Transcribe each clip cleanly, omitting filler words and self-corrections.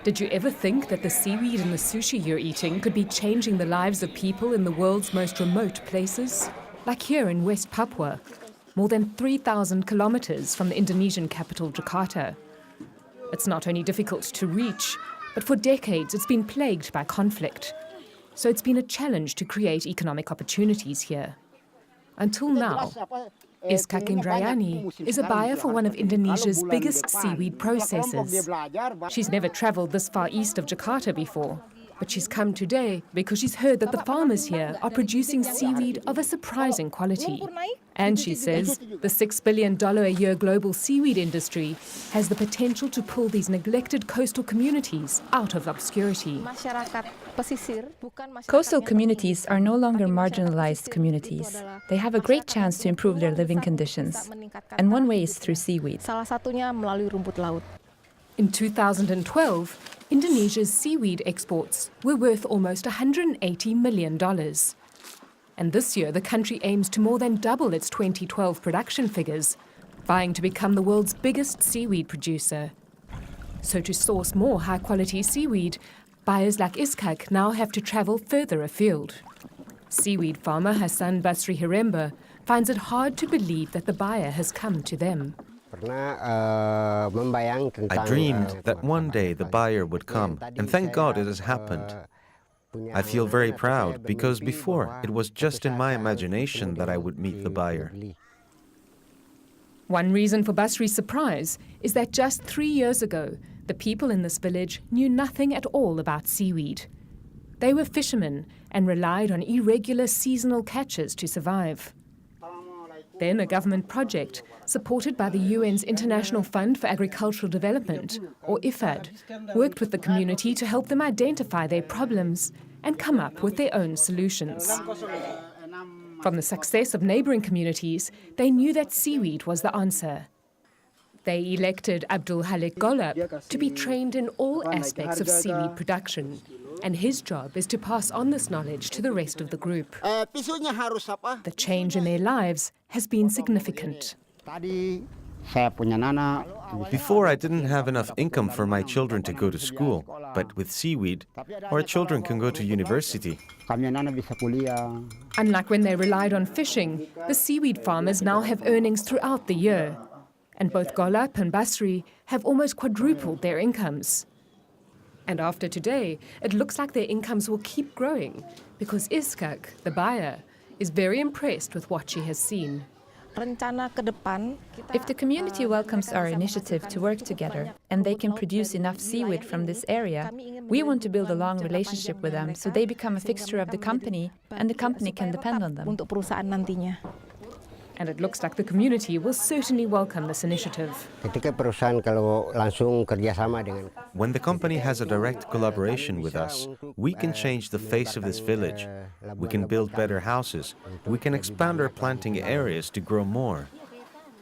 Did you ever think that the seaweed in the sushi you're eating could be changing the lives of people in the world's most remote places? Like here in West Papua, more than 3,000 kilometers from the Indonesian capital, Jakarta. It's not only difficult to reach, but for decades it's been plagued by conflict. So it's been a challenge to create economic opportunities here. Until now, Iskak Indrayani is a buyer for one of Indonesia's biggest seaweed processors. She's never traveled this far east of Jakarta before, but she's come today because she's heard that the farmers here are producing seaweed of a surprising quality. And she says the $6 billion a year global seaweed industry has the potential to pull these neglected coastal communities out of obscurity. Coastal communities are no longer marginalized communities. They have a great chance to improve their living conditions. And one way is through seaweed. In 2012, Indonesia's seaweed exports were worth almost $180 million. And this year, the country aims to more than double its 2012 production figures, vying to become the world's biggest seaweed producer. So to source more high-quality seaweed, buyers like Iskak now have to travel further afield. Seaweed farmer Hassan Basri Hiremba finds it hard to believe that the buyer has come to them. I dreamed that one day the buyer would come, and thank God it has happened. I feel very proud because before it was just in my imagination that I would meet the buyer. One reason for Basri's surprise is that just 3 years ago, the people in this village knew nothing at all about seaweed. They were fishermen and relied on irregular seasonal catches to survive. Then a government project, supported by the UN's International Fund for Agricultural Development, or IFAD, worked with the community to help them identify their problems and come up with their own solutions. From the success of neighboring communities, they knew that seaweed was the answer. They elected Abdul Halik Golab to be trained in all aspects of seaweed production, and his job is to pass on this knowledge to the rest of the group. The change in their lives has been significant. Before, I didn't have enough income for my children to go to school, but with seaweed, our children can go to university. Unlike when they relied on fishing, the seaweed farmers now have earnings throughout the year. And both Golab and Basri have almost quadrupled their incomes. And after today, it looks like their incomes will keep growing because Iskak, the buyer, is very impressed with what she has seen. If the community welcomes our initiative to work together and they can produce enough seaweed from this area, we want to build a long relationship with them so they become a fixture of the company and the company can depend on them. And it looks like the community will certainly welcome this initiative. When the company has a direct collaboration with us, we can change the face of this village. We can build better houses. We can expand our planting areas to grow more.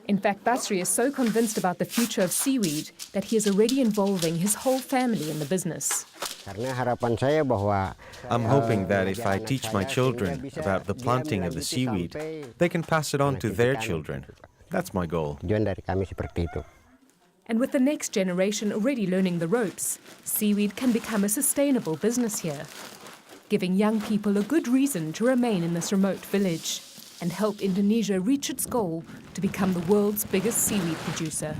In fact, Basri is so convinced about the future of seaweed that he is already involving his whole family in the business. I'm hoping that if I teach my children about the planting of the seaweed, they can pass it on to their children. That's my goal. And with the next generation already learning the ropes, seaweed can become a sustainable business here, giving young people a good reason to remain in this remote village and help Indonesia reach its goal to become the world's biggest seaweed producer.